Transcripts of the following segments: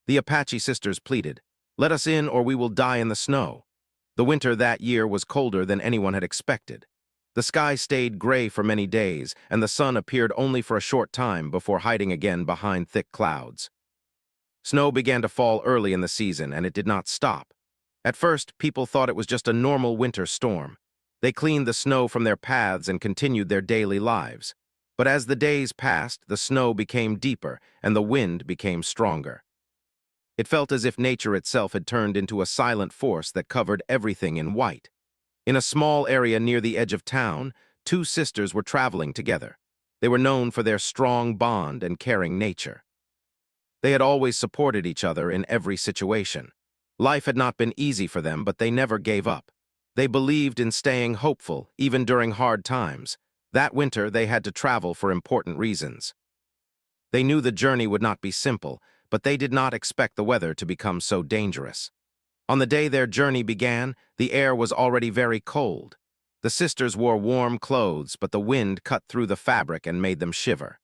The Apache Sisters pleaded, "Let us in or we will die in the snow." The winter that year was colder than anyone had expected. The sky stayed gray for many days, and the sun appeared only for a short time before hiding again behind thick clouds. Snow began to fall early in the season, and it did not stop. At first, people thought it was just a normal winter storm. They cleaned the snow from their paths and continued their daily lives. But as the days passed, the snow became deeper and the wind became stronger. It felt as if nature itself had turned into a silent force that covered everything in white. In a small area near the edge of town, two sisters were traveling together. They were known for their strong bond and caring nature. They had always supported each other in every situation. Life had not been easy for them, but they never gave up. They believed in staying hopeful, even during hard times. That winter, they had to travel for important reasons. They knew the journey would not be simple, but they did not expect the weather to become so dangerous. On the day their journey began, the air was already very cold. The sisters wore warm clothes, but the wind cut through the fabric and made them shiver.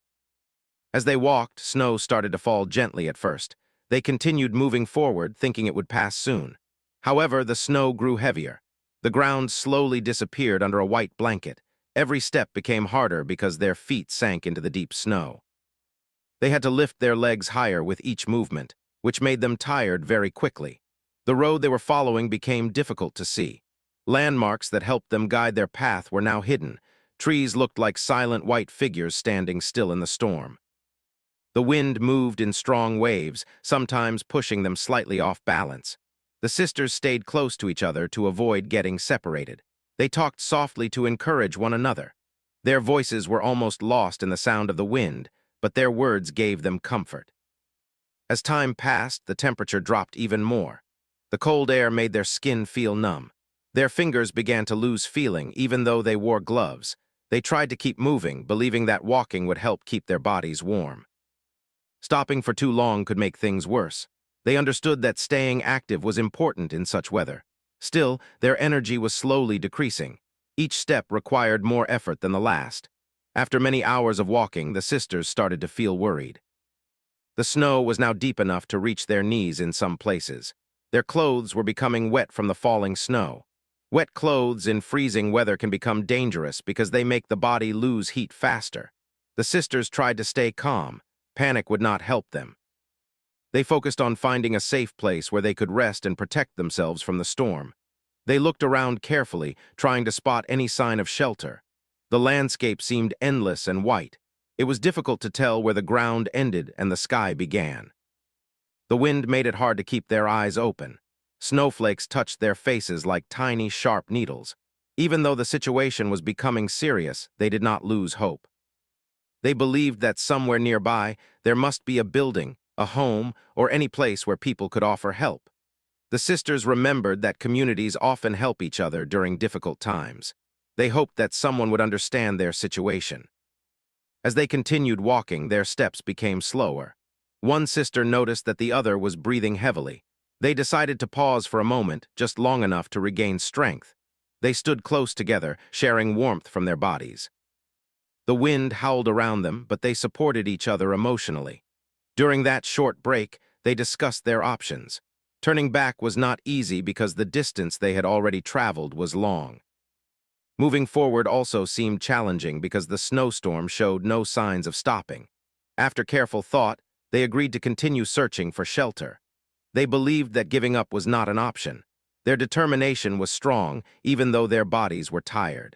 As they walked, snow started to fall gently at first. They continued moving forward, thinking it would pass soon. However, the snow grew heavier. The ground slowly disappeared under a white blanket. Every step became harder because their feet sank into the deep snow. They had to lift their legs higher with each movement, which made them tired very quickly. The road they were following became difficult to see. Landmarks that helped them guide their path were now hidden. Trees looked like silent white figures standing still in the storm. The wind moved in strong waves, sometimes pushing them slightly off balance. The sisters stayed close to each other to avoid getting separated. They talked softly to encourage one another. Their voices were almost lost in the sound of the wind, but their words gave them comfort. As time passed, the temperature dropped even more. The cold air made their skin feel numb. Their fingers began to lose feeling, even though they wore gloves. They tried to keep moving, believing that walking would help keep their bodies warm. Stopping for too long could make things worse. They understood that staying active was important in such weather. Still, their energy was slowly decreasing. Each step required more effort than the last. After many hours of walking, the sisters started to feel worried. The snow was now deep enough to reach their knees in some places. Their clothes were becoming wet from the falling snow. Wet clothes in freezing weather can become dangerous because they make the body lose heat faster. The sisters tried to stay calm. Panic would not help them. They focused on finding a safe place where they could rest and protect themselves from the storm. They looked around carefully, trying to spot any sign of shelter. The landscape seemed endless and white. It was difficult to tell where the ground ended and the sky began. The wind made it hard to keep their eyes open. Snowflakes touched their faces like tiny, sharp needles. Even though the situation was becoming serious, they did not lose hope. They believed that somewhere nearby there must be a building, a home, or any place where people could offer help. The sisters remembered that communities often help each other during difficult times. They hoped that someone would understand their situation. As they continued walking, their steps became slower. One sister noticed that the other was breathing heavily. They decided to pause for a moment, just long enough to regain strength. They stood close together, sharing warmth from their bodies. The wind howled around them, but they supported each other emotionally. During that short break, they discussed their options. Turning back was not easy because the distance they had already traveled was long. Moving forward also seemed challenging because the snowstorm showed no signs of stopping. After careful thought, they agreed to continue searching for shelter. They believed that giving up was not an option. Their determination was strong, even though their bodies were tired.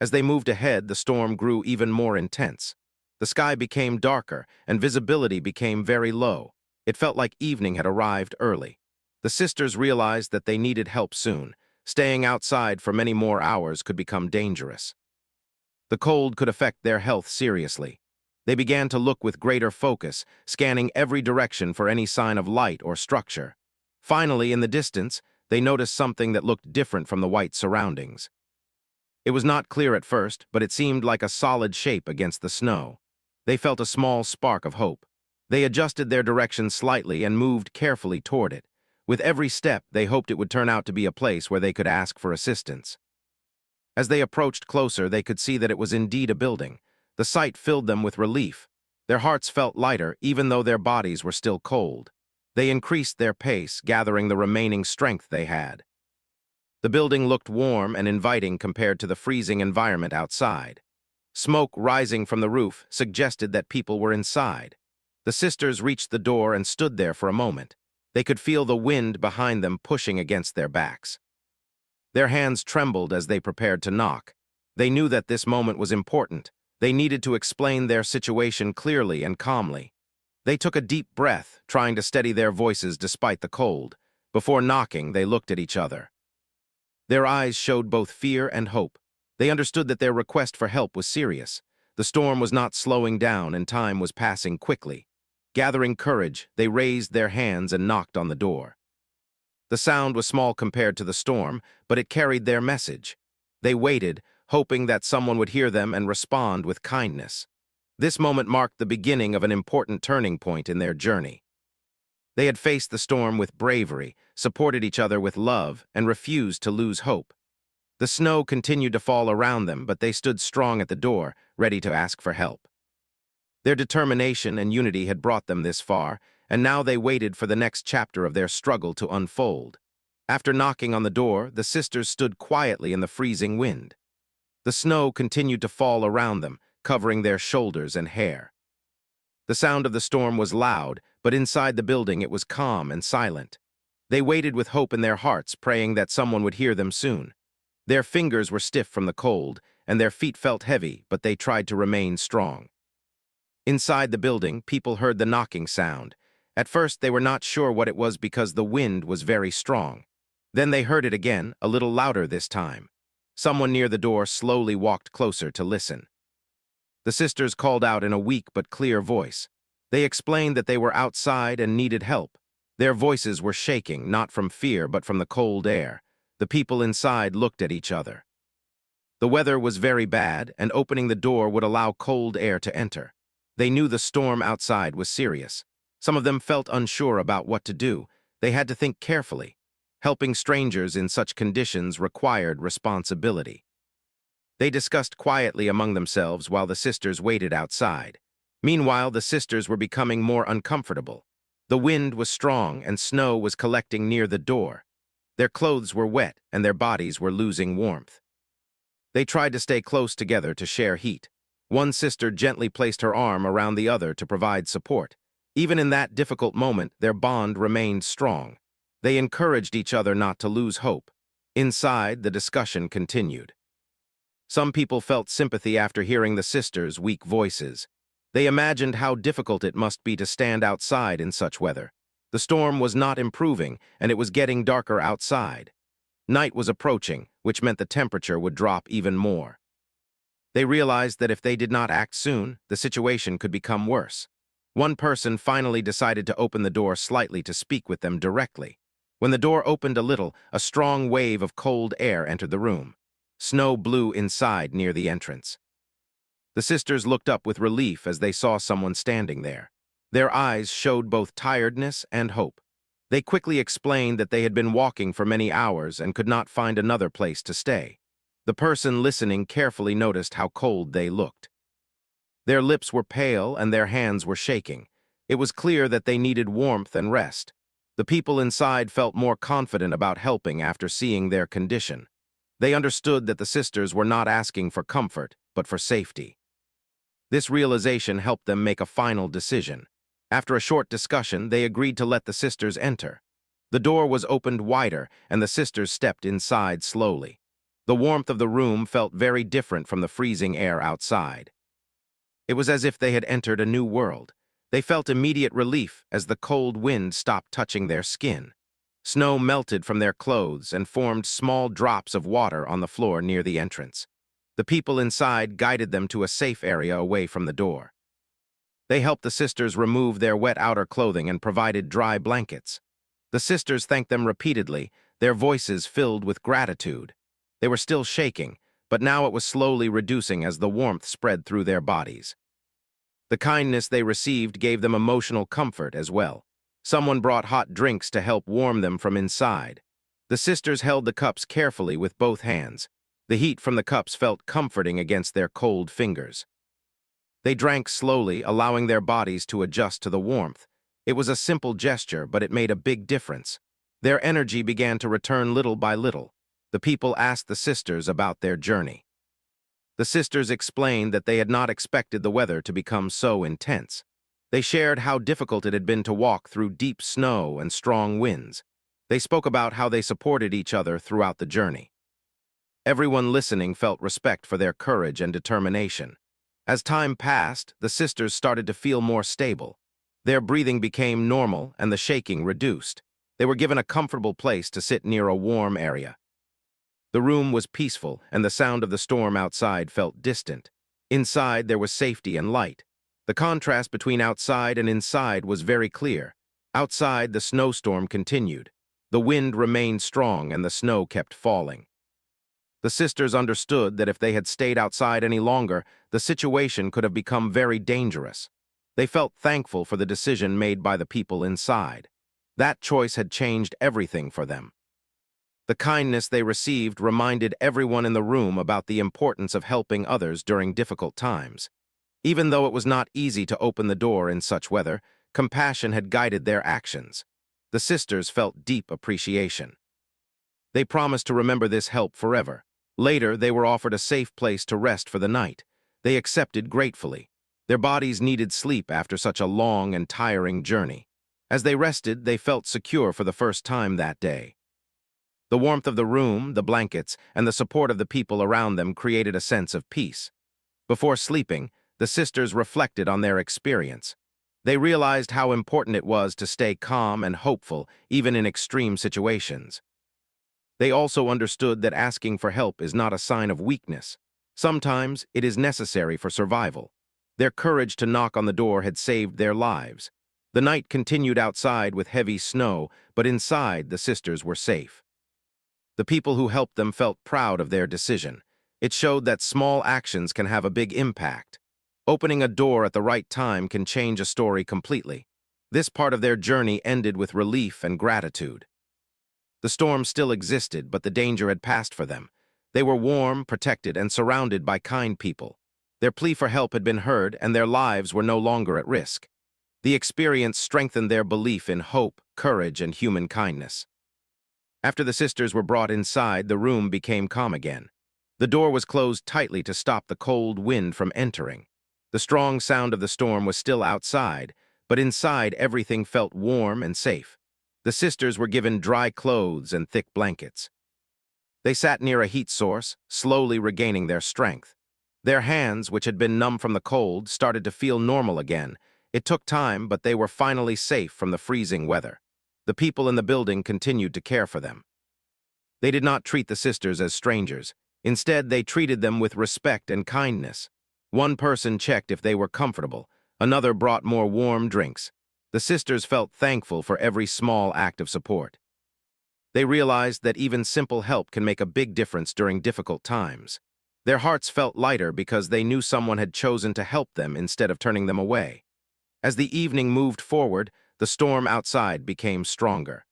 As they moved ahead, the storm grew even more intense. The sky became darker, and visibility became very low. It felt like evening had arrived early. The sisters realized that they needed help soon. Staying outside for many more hours could become dangerous. The cold could affect their health seriously. They began to look with greater focus, scanning every direction for any sign of light or structure. Finally, in the distance, they noticed something that looked different from the white surroundings. It was not clear at first, but it seemed like a solid shape against the snow. They felt a small spark of hope. They adjusted their direction slightly and moved carefully toward it. With every step, they hoped it would turn out to be a place where they could ask for assistance. As they approached closer, they could see that it was indeed a building. The sight filled them with relief. Their hearts felt lighter, even though their bodies were still cold. They increased their pace, gathering the remaining strength they had. The building looked warm and inviting compared to the freezing environment outside. Smoke rising from the roof suggested that people were inside. The sisters reached the door and stood there for a moment. They could feel the wind behind them pushing against their backs. Their hands trembled as they prepared to knock. They knew that this moment was important. They needed to explain their situation clearly and calmly. They took a deep breath, trying to steady their voices despite the cold. Before knocking, they looked at each other. Their eyes showed both fear and hope. They understood that their request for help was serious. The storm was not slowing down and time was passing quickly. Gathering courage, they raised their hands and knocked on the door. The sound was small compared to the storm, but it carried their message. They waited, hoping that someone would hear them and respond with kindness. This moment marked the beginning of an important turning point in their journey. They had faced the storm with bravery, supported each other with love, and refused to lose hope. The snow continued to fall around them, but they stood strong at the door, ready to ask for help. Their determination and unity had brought them this far, and now they waited for the next chapter of their struggle to unfold. After knocking on the door, the sisters stood quietly in the freezing wind. The snow continued to fall around them, covering their shoulders and hair. The sound of the storm was loud, but inside the building it was calm and silent. They waited with hope in their hearts, praying that someone would hear them soon. Their fingers were stiff from the cold, and their feet felt heavy, but they tried to remain strong. Inside the building, people heard the knocking sound. At first, they were not sure what it was because the wind was very strong. Then they heard it again, a little louder this time. Someone near the door slowly walked closer to listen. The sisters called out in a weak but clear voice. They explained that they were outside and needed help. Their voices were shaking, not from fear but from the cold air. The people inside looked at each other. The weather was very bad, and opening the door would allow cold air to enter. They knew the storm outside was serious. Some of them felt unsure about what to do. They had to think carefully. Helping strangers in such conditions required responsibility. They discussed quietly among themselves while the sisters waited outside. Meanwhile, the sisters were becoming more uncomfortable. The wind was strong and snow was collecting near the door. Their clothes were wet and their bodies were losing warmth. They tried to stay close together to share heat. One sister gently placed her arm around the other to provide support. Even in that difficult moment, their bond remained strong. They encouraged each other not to lose hope. Inside, the discussion continued. Some people felt sympathy after hearing the sisters' weak voices. They imagined how difficult it must be to stand outside in such weather. The storm was not improving, and it was getting darker outside. Night was approaching, which meant the temperature would drop even more. They realized that if they did not act soon, the situation could become worse. One person finally decided to open the door slightly to speak with them directly. When the door opened a little, a strong wave of cold air entered the room. Snow blew inside near the entrance. The sisters looked up with relief as they saw someone standing there. Their eyes showed both tiredness and hope. They quickly explained that they had been walking for many hours and could not find another place to stay. The person listening carefully noticed how cold they looked. Their lips were pale and their hands were shaking. It was clear that they needed warmth and rest. The people inside felt more confident about helping after seeing their condition. They understood that the sisters were not asking for comfort, but for safety. This realization helped them make a final decision. After a short discussion, they agreed to let the sisters enter. The door was opened wider, and the sisters stepped inside slowly. The warmth of the room felt very different from the freezing air outside. It was as if they had entered a new world. They felt immediate relief as the cold wind stopped touching their skin. Snow melted from their clothes and formed small drops of water on the floor near the entrance. The people inside guided them to a safe area away from the door. They helped the sisters remove their wet outer clothing and provided dry blankets. The sisters thanked them repeatedly, their voices filled with gratitude. They were still shaking, but now it was slowly reducing as the warmth spread through their bodies. The kindness they received gave them emotional comfort as well. Someone brought hot drinks to help warm them from inside. The sisters held the cups carefully with both hands. The heat from the cups felt comforting against their cold fingers. They drank slowly, allowing their bodies to adjust to the warmth. It was a simple gesture, but it made a big difference. Their energy began to return little by little. The people asked the sisters about their journey. The sisters explained that they had not expected the weather to become so intense. They shared how difficult it had been to walk through deep snow and strong winds. They spoke about how they supported each other throughout the journey. Everyone listening felt respect for their courage and determination. As time passed, the sisters started to feel more stable. Their breathing became normal and the shaking reduced. They were given a comfortable place to sit near a warm area. The room was peaceful, and the sound of the storm outside felt distant. Inside, there was safety and light. The contrast between outside and inside was very clear. Outside, the snowstorm continued. The wind remained strong and the snow kept falling. The sisters understood that if they had stayed outside any longer, the situation could have become very dangerous. They felt thankful for the decision made by the people inside. That choice had changed everything for them. The kindness they received reminded everyone in the room about the importance of helping others during difficult times. Even though it was not easy to open the door in such weather, compassion had guided their actions. The sisters felt deep appreciation. They promised to remember this help forever. Later, they were offered a safe place to rest for the night. They accepted gratefully. Their bodies needed sleep after such a long and tiring journey. As they rested, they felt secure for the first time that day. The warmth of the room, the blankets, and the support of the people around them created a sense of peace. Before sleeping, the sisters reflected on their experience. They realized how important it was to stay calm and hopeful, even in extreme situations. They also understood that asking for help is not a sign of weakness. Sometimes it is necessary for survival. Their courage to knock on the door had saved their lives. The night continued outside with heavy snow, but inside the sisters were safe. The people who helped them felt proud of their decision. It showed that small actions can have a big impact. Opening a door at the right time can change a story completely. This part of their journey ended with relief and gratitude. The storm still existed, but the danger had passed for them. They were warm, protected, and surrounded by kind people. Their plea for help had been heard, and their lives were no longer at risk. The experience strengthened their belief in hope, courage, and human kindness. After the sisters were brought inside, the room became calm again. The door was closed tightly to stop the cold wind from entering. The strong sound of the storm was still outside, but inside everything felt warm and safe. The sisters were given dry clothes and thick blankets. They sat near a heat source, slowly regaining their strength. Their hands, which had been numb from the cold, started to feel normal again. It took time, but they were finally safe from the freezing weather. The people in the building continued to care for them. They did not treat the sisters as strangers. Instead, they treated them with respect and kindness. One person checked if they were comfortable. Another brought more warm drinks. The sisters felt thankful for every small act of support. They realized that even simple help can make a big difference during difficult times. Their hearts felt lighter because they knew someone had chosen to help them instead of turning them away. As the evening moved forward, the storm outside became stronger.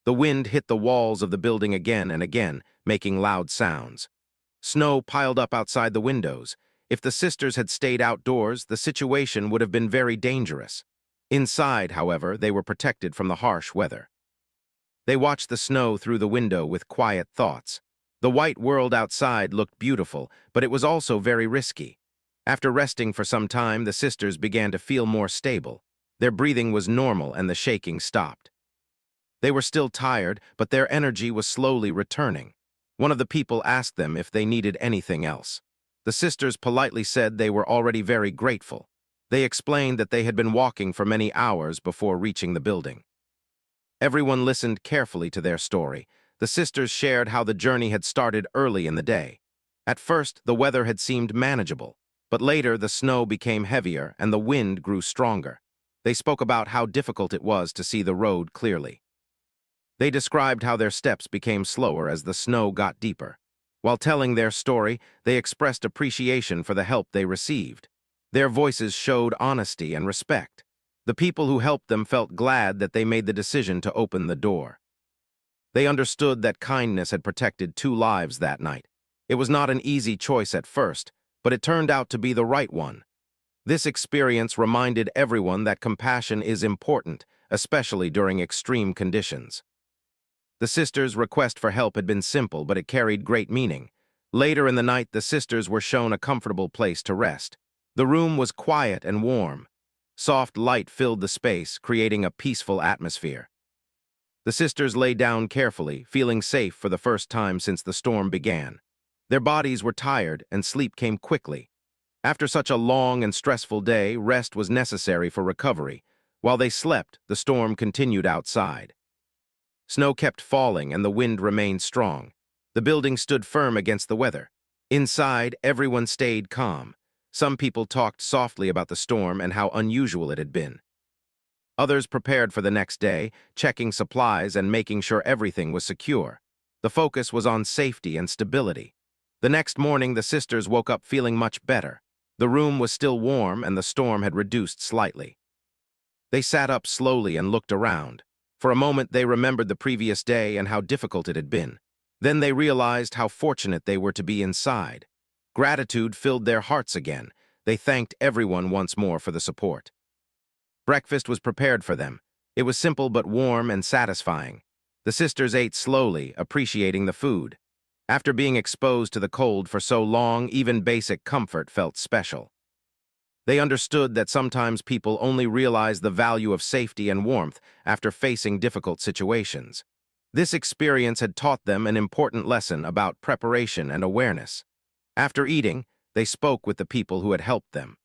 The wind hit the walls of the building again and again, making loud sounds. Snow piled up outside the windows. If the sisters had stayed outdoors, the situation would have been very dangerous. Inside, however, they were protected from the harsh weather. They watched the snow through the window with quiet thoughts. The white world outside looked beautiful, but it was also very risky. After resting for some time, the sisters began to feel more stable. Their breathing was normal and the shaking stopped. They were still tired, but their energy was slowly returning. One of the people asked them if they needed anything else. The sisters politely said they were already very grateful. They explained that they had been walking for many hours before reaching the building. Everyone listened carefully to their story. The sisters shared how the journey had started early in the day. At first, the weather had seemed manageable, but later the snow became heavier and the wind grew stronger. They spoke about how difficult it was to see the road clearly. They described how their steps became slower as the snow got deeper. While telling their story, they expressed appreciation for the help they received. Their voices showed honesty and respect. The people who helped them felt glad that they made the decision to open the door. They understood that kindness had protected 2 lives that night. It was not an easy choice at first, but it turned out to be the right one. This experience reminded everyone that compassion is important, especially during extreme conditions. The sisters' request for help had been simple, but it carried great meaning. Later in the night, the sisters were shown a comfortable place to rest. The room was quiet and warm. Soft light filled the space, creating a peaceful atmosphere. The sisters lay down carefully, feeling safe for the first time since the storm began. Their bodies were tired, and sleep came quickly. After such a long and stressful day, rest was necessary for recovery. While they slept, the storm continued outside. Snow kept falling, and the wind remained strong. The building stood firm against the weather. Inside, everyone stayed calm. Some people talked softly about the storm and how unusual it had been. Others prepared for the next day, checking supplies and making sure everything was secure. The focus was on safety and stability. The next morning, the sisters woke up feeling much better. The room was still warm and the storm had reduced slightly. They sat up slowly and looked around. For a moment, they remembered the previous day and how difficult it had been. Then they realized how fortunate they were to be inside. Gratitude filled their hearts again. They thanked everyone once more for the support. Breakfast was prepared for them. It was simple but warm and satisfying. The sisters ate slowly, appreciating the food. After being exposed to the cold for so long, even basic comfort felt special. They understood that sometimes people only realize the value of safety and warmth after facing difficult situations. This experience had taught them an important lesson about preparation and awareness. After eating, they spoke with the people who had helped them.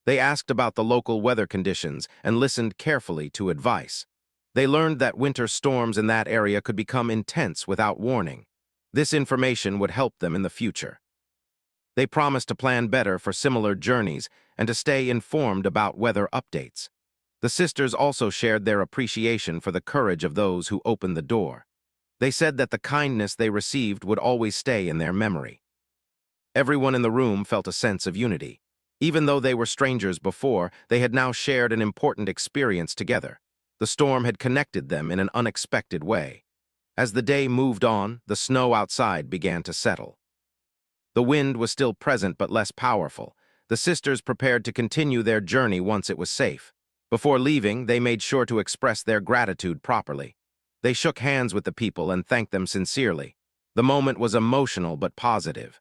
They asked about the local weather conditions and listened carefully to advice. They learned that winter storms in that area could become intense without warning. This information would help them in the future. They promised to plan better for similar journeys and to stay informed about weather updates. The sisters also shared their appreciation for the courage of those who opened the door. They said that the kindness they received would always stay in their memory. Everyone in the room felt a sense of unity. Even though they were strangers before, they had now shared an important experience together. The storm had connected them in an unexpected way. As the day moved on, the snow outside began to settle. The wind was still present but less powerful. The sisters prepared to continue their journey once it was safe. Before leaving, they made sure to express their gratitude properly. They shook hands with the people and thanked them sincerely. The moment was emotional but positive.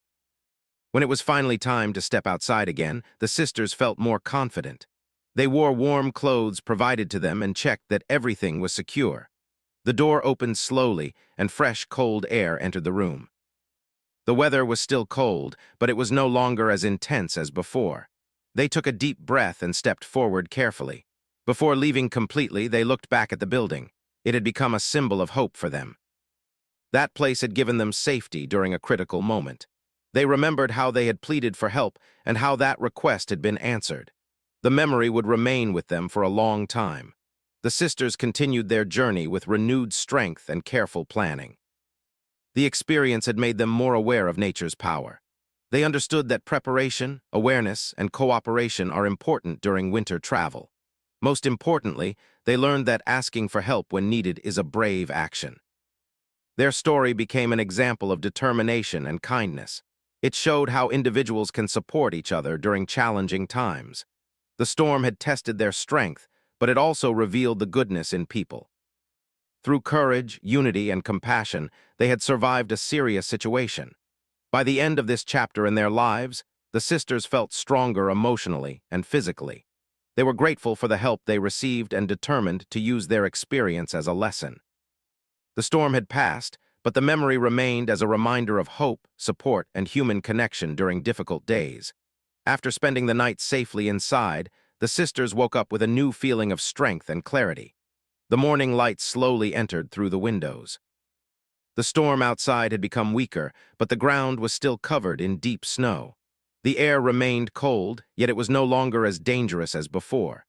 When it was finally time to step outside again, the sisters felt more confident. They wore warm clothes provided to them and checked that everything was secure. The door opened slowly, and fresh, cold air entered the room. The weather was still cold, but it was no longer as intense as before. They took a deep breath and stepped forward carefully. Before leaving completely, they looked back at the building. It had become a symbol of hope for them. That place had given them safety during a critical moment. They remembered how they had pleaded for help and how that request had been answered. The memory would remain with them for a long time. The sisters continued their journey with renewed strength and careful planning. The experience had made them more aware of nature's power. They understood that preparation, awareness, and cooperation are important during winter travel. Most importantly, they learned that asking for help when needed is a brave action. Their story became an example of determination and kindness. It showed how individuals can support each other during challenging times. The storm had tested their strength, but it also revealed the goodness in people. Through courage, unity, and compassion, they had survived a serious situation. By the end of this chapter in their lives, the sisters felt stronger emotionally and physically. They were grateful for the help they received and determined to use their experience as a lesson. The storm had passed, but the memory remained as a reminder of hope, support, and human connection during difficult days. After spending the night safely inside, the sisters woke up with a new feeling of strength and clarity. The morning light slowly entered through the windows. The storm outside had become weaker, but the ground was still covered in deep snow. The air remained cold, yet it was no longer as dangerous as before.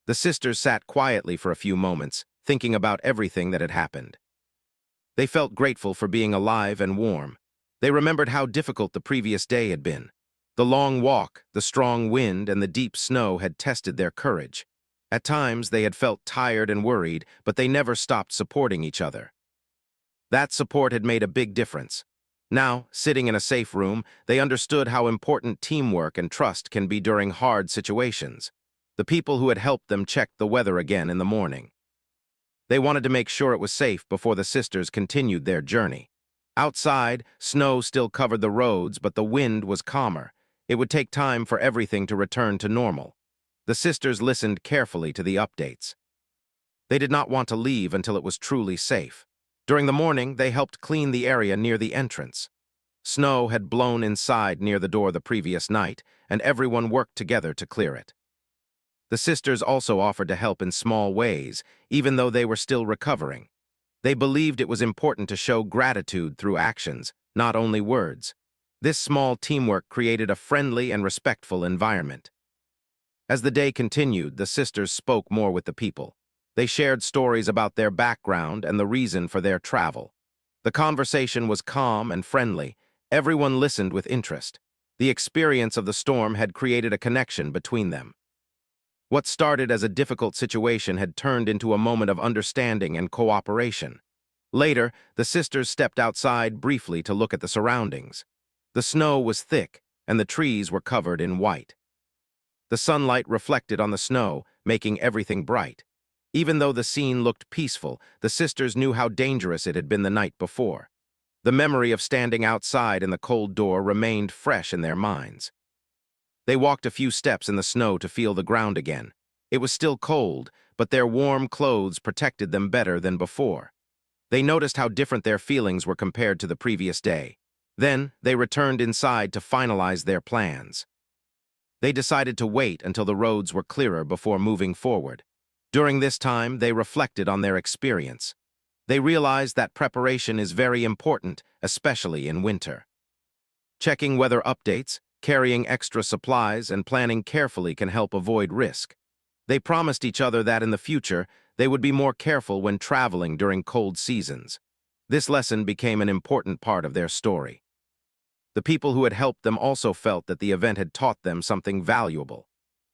The sisters sat quietly for a few moments, thinking about everything that had happened. They felt grateful for being alive and warm. They remembered how difficult the previous day had been. The long walk, the strong wind, and the deep snow had tested their courage. At times, they had felt tired and worried, but they never stopped supporting each other. That support had made a big difference. Now, sitting in a safe room, they understood how important teamwork and trust can be during hard situations. The people who had helped them checked the weather again in the morning. They wanted to make sure it was safe before the sisters continued their journey. Outside, snow still covered the roads, but the wind was calmer. It would take time for everything to return to normal. The sisters listened carefully to the updates. They did not want to leave until it was truly safe. During the morning, they helped clean the area near the entrance. Snow had blown inside near the door the previous night, and everyone worked together to clear it. The sisters also offered to help in small ways, even though they were still recovering. They believed it was important to show gratitude through actions, not only words. This small teamwork created a friendly and respectful environment. As the day continued, the sisters spoke more with the people. They shared stories about their background and the reason for their travel. The conversation was calm and friendly. Everyone listened with interest. The experience of the storm had created a connection between them. What started as a difficult situation had turned into a moment of understanding and cooperation. Later, the sisters stepped outside briefly to look at the surroundings. The snow was thick, and the trees were covered in white. The sunlight reflected on the snow, making everything bright. Even though the scene looked peaceful, the sisters knew how dangerous it had been the night before. The memory of standing outside in the cold door remained fresh in their minds. They walked a few steps in the snow to feel the ground again. It was still cold, but their warm clothes protected them better than before. They noticed how different their feelings were compared to the previous day. Then, they returned inside to finalize their plans. They decided to wait until the roads were clearer before moving forward. During this time, they reflected on their experience. They realized that preparation is very important, especially in winter. Checking weather updates, carrying extra supplies, and planning carefully can help avoid risk. They promised each other that in the future, they would be more careful when traveling during cold seasons. This lesson became an important part of their story. The people who had helped them also felt that the event had taught them something valuable.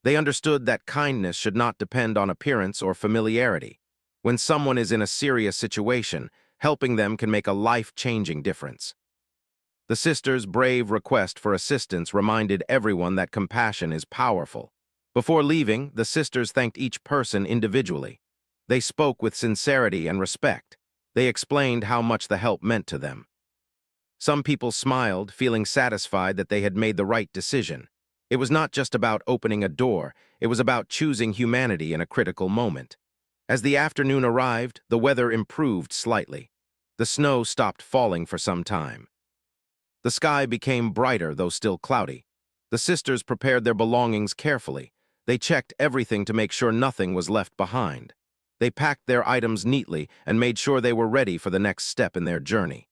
They understood that kindness should not depend on appearance or familiarity. When someone is in a serious situation, helping them can make a life-changing difference. The sisters' brave request for assistance reminded everyone that compassion is powerful. Before leaving, the sisters thanked each person individually. They spoke with sincerity and respect. They explained how much the help meant to them. Some people smiled, feeling satisfied that they had made the right decision. It was not just about opening a door, it was about choosing humanity in a critical moment. As the afternoon arrived, the weather improved slightly. The snow stopped falling for some time. The sky became brighter, though still cloudy. The sisters prepared their belongings carefully. They checked everything to make sure nothing was left behind. They packed their items neatly and made sure they were ready for the next step in their journey.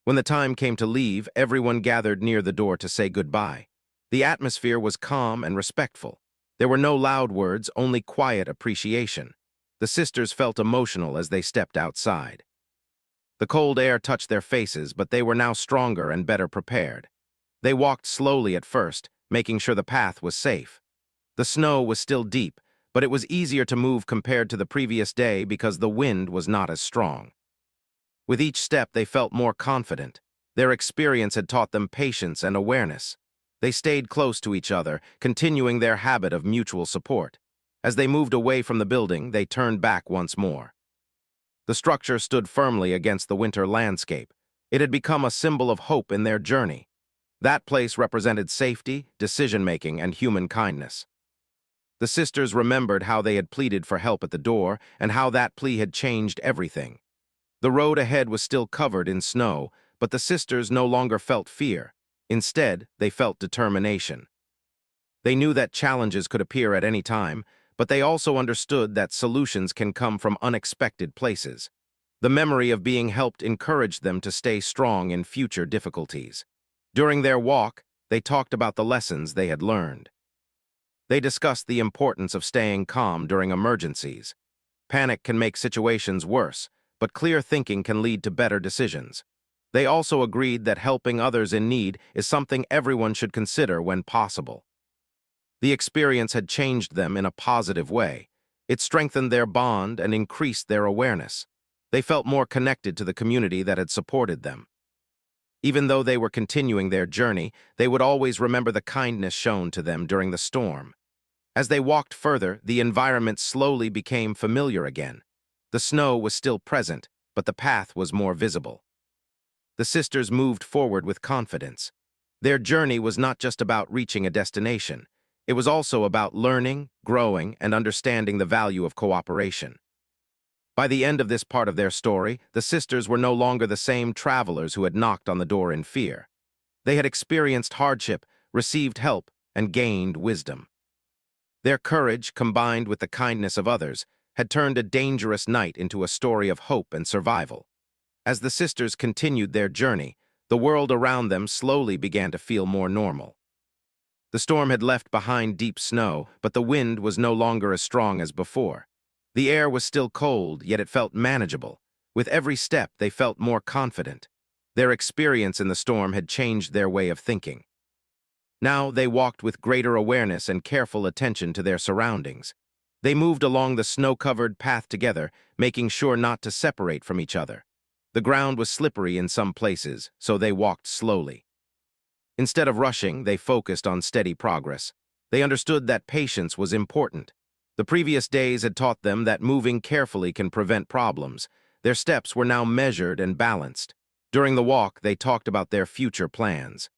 When the time came to leave, everyone gathered near the door to say goodbye. The atmosphere was calm and respectful. There were no loud words, only quiet appreciation. The sisters felt emotional as they stepped outside. The cold air touched their faces, but they were now stronger and better prepared. They walked slowly at first, making sure the path was safe. The snow was still deep, but it was easier to move compared to the previous day because the wind was not as strong. With each step, they felt more confident. Their experience had taught them patience and awareness. They stayed close to each other, continuing their habit of mutual support. As they moved away from the building, they turned back once more. The structure stood firmly against the winter landscape. It had become a symbol of hope in their journey. That place represented safety, decision-making, and human kindness. The sisters remembered how they had pleaded for help at the door and how that plea had changed everything. The road ahead was still covered in snow, but the sisters no longer felt fear. Instead, they felt determination. They knew that challenges could appear at any time, but they also understood that solutions can come from unexpected places. The memory of being helped encouraged them to stay strong in future difficulties. During their walk, they talked about the lessons they had learned. They discussed the importance of staying calm during emergencies. Panic can make situations worse, but clear thinking can lead to better decisions. They also agreed that helping others in need is something everyone should consider when possible. The experience had changed them in a positive way. It strengthened their bond and increased their awareness. They felt more connected to the community that had supported them. Even though they were continuing their journey, they would always remember the kindness shown to them during the storm. As they walked further, the environment slowly became familiar again. The snow was still present, but the path was more visible. The sisters moved forward with confidence. Their journey was not just about reaching a destination. It was also about learning, growing, and understanding the value of cooperation. By the end of this part of their story, the sisters were no longer the same travelers who had knocked on the door in fear. They had experienced hardship, received help, and gained wisdom. Their courage, combined with the kindness of others, had turned a dangerous night into a story of hope and survival. As the sisters continued their journey, the world around them slowly began to feel more normal. The storm had left behind deep snow, but the wind was no longer as strong as before. The air was still cold, yet it felt manageable. With every step, they felt more confident. Their experience in the storm had changed their way of thinking. Now they walked with greater awareness and careful attention to their surroundings. They moved along the snow-covered path together, making sure not to separate from each other. The ground was slippery in some places, so they walked slowly. Instead of rushing, they focused on steady progress. They understood that patience was important. The previous days had taught them that moving carefully can prevent problems. Their steps were now measured and balanced. During the walk, they talked about their future plans.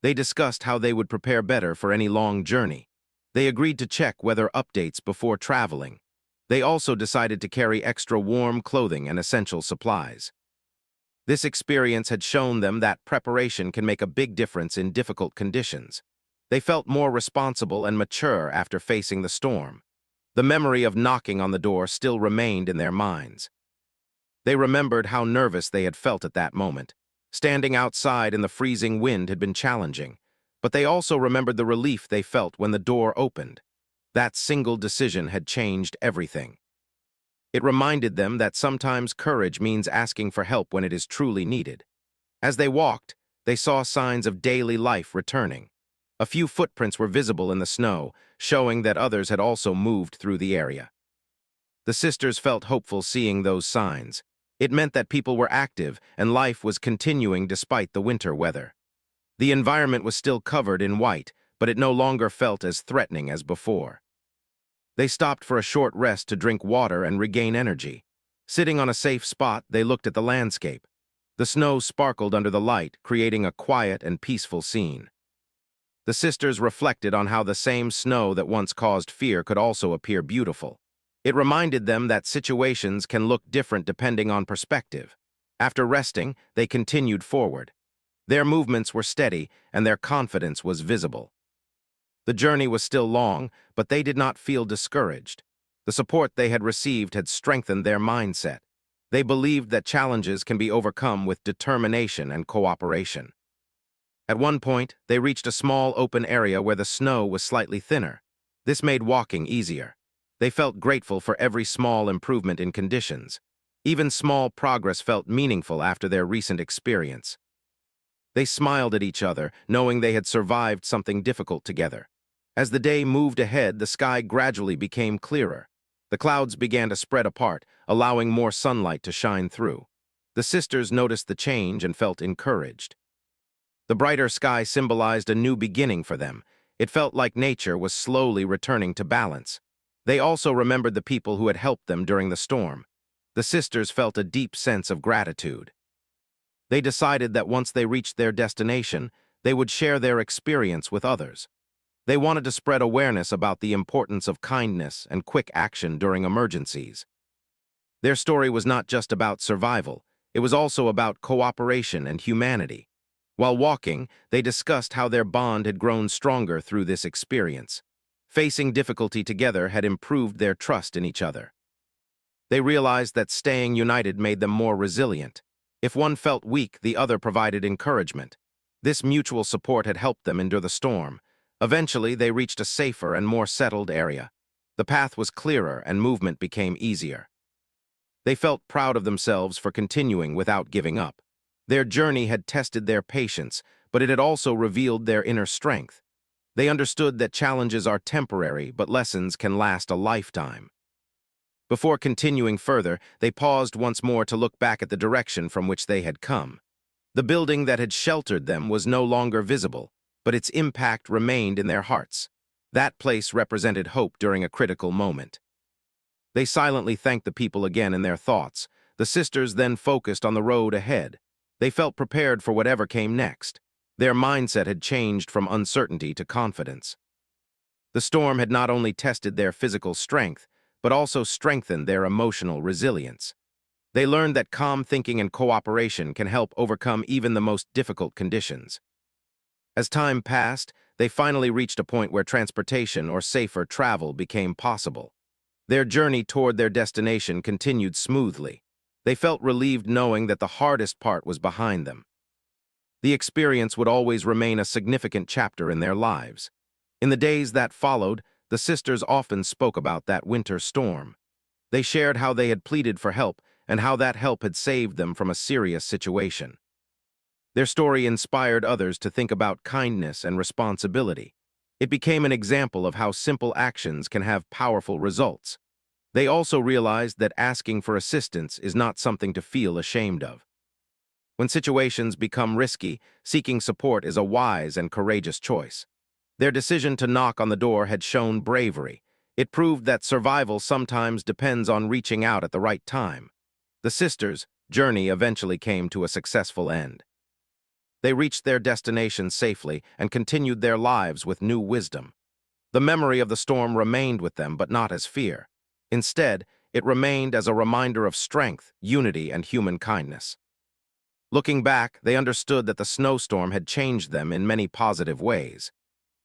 They discussed how they would prepare better for any long journey. They agreed to check weather updates before traveling. They also decided to carry extra warm clothing and essential supplies. This experience had shown them that preparation can make a big difference in difficult conditions. They felt more responsible and mature after facing the storm. The memory of knocking on the door still remained in their minds. They remembered how nervous they had felt at that moment. Standing outside in the freezing wind had been challenging, but they also remembered the relief they felt when the door opened. That single decision had changed everything. It reminded them that sometimes courage means asking for help when it is truly needed. As they walked, they saw signs of daily life returning. A few footprints were visible in the snow, showing that others had also moved through the area. The sisters felt hopeful seeing those signs. It meant that people were active and life was continuing despite the winter weather. The environment was still covered in white, but it no longer felt as threatening as before. They stopped for a short rest to drink water and regain energy. Sitting on a safe spot, they looked at the landscape. The snow sparkled under the light, creating a quiet and peaceful scene. The sisters reflected on how the same snow that once caused fear could also appear beautiful. It reminded them that situations can look different depending on perspective. After resting, they continued forward. Their movements were steady, and their confidence was visible. The journey was still long, but they did not feel discouraged. The support they had received had strengthened their mindset. They believed that challenges can be overcome with determination and cooperation. At one point, they reached a small open area where the snow was slightly thinner. This made walking easier. They felt grateful for every small improvement in conditions. Even small progress felt meaningful after their recent experience. They smiled at each other, knowing they had survived something difficult together. As the day moved ahead, the sky gradually became clearer. The clouds began to spread apart, allowing more sunlight to shine through. The sisters noticed the change and felt encouraged. The brighter sky symbolized a new beginning for them. It felt like nature was slowly returning to balance. They also remembered the people who had helped them during the storm. The sisters felt a deep sense of gratitude. They decided that once they reached their destination, they would share their experience with others. They wanted to spread awareness about the importance of kindness and quick action during emergencies. Their story was not just about survival, it was also about cooperation and humanity. While walking, they discussed how their bond had grown stronger through this experience. Facing difficulty together had improved their trust in each other. They realized that staying united made them more resilient. If one felt weak, the other provided encouragement. This mutual support had helped them endure the storm. Eventually, they reached a safer and more settled area. The path was clearer and movement became easier. They felt proud of themselves for continuing without giving up. Their journey had tested their patience, but it had also revealed their inner strength. They understood that challenges are temporary, but lessons can last a lifetime. Before continuing further, they paused once more to look back at the direction from which they had come. The building that had sheltered them was no longer visible, but its impact remained in their hearts. That place represented hope during a critical moment. They silently thanked the people again in their thoughts. The sisters then focused on the road ahead. They felt prepared for whatever came next. Their mindset had changed from uncertainty to confidence. The storm had not only tested their physical strength, but also strengthened their emotional resilience. They learned that calm thinking and cooperation can help overcome even the most difficult conditions. As time passed, they finally reached a point where transportation or safer travel became possible. Their journey toward their destination continued smoothly. They felt relieved knowing that the hardest part was behind them. The experience would always remain a significant chapter in their lives. In the days that followed, the sisters often spoke about that winter storm. They shared how they had pleaded for help and how that help had saved them from a serious situation. Their story inspired others to think about kindness and responsibility. It became an example of how simple actions can have powerful results. They also realized that asking for assistance is not something to feel ashamed of. When situations become risky, seeking support is a wise and courageous choice. Their decision to knock on the door had shown bravery. It proved that survival sometimes depends on reaching out at the right time. The sisters' journey eventually came to a successful end. They reached their destination safely and continued their lives with new wisdom. The memory of the storm remained with them, but not as fear. Instead, it remained as a reminder of strength, unity, and human kindness. Looking back, they understood that the snowstorm had changed them in many positive ways.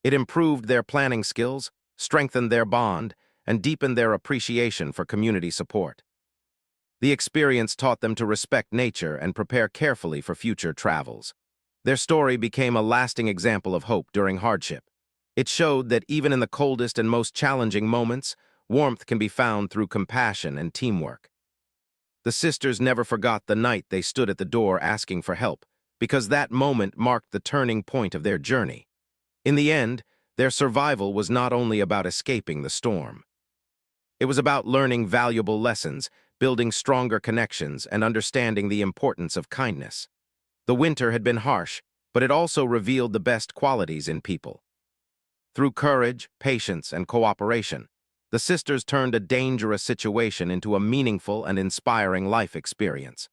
It improved their planning skills, strengthened their bond, and deepened their appreciation for community support. The experience taught them to respect nature and prepare carefully for future travels. Their story became a lasting example of hope during hardship. It showed that even in the coldest and most challenging moments, warmth can be found through compassion and teamwork. The sisters never forgot the night they stood at the door asking for help, because that moment marked the turning point of their journey. In the end, their survival was not only about escaping the storm. It was about learning valuable lessons, building stronger connections, and understanding the importance of kindness. The winter had been harsh, but it also revealed the best qualities in people. Through courage, patience, and cooperation, the sisters turned a dangerous situation into a meaningful and inspiring life experience.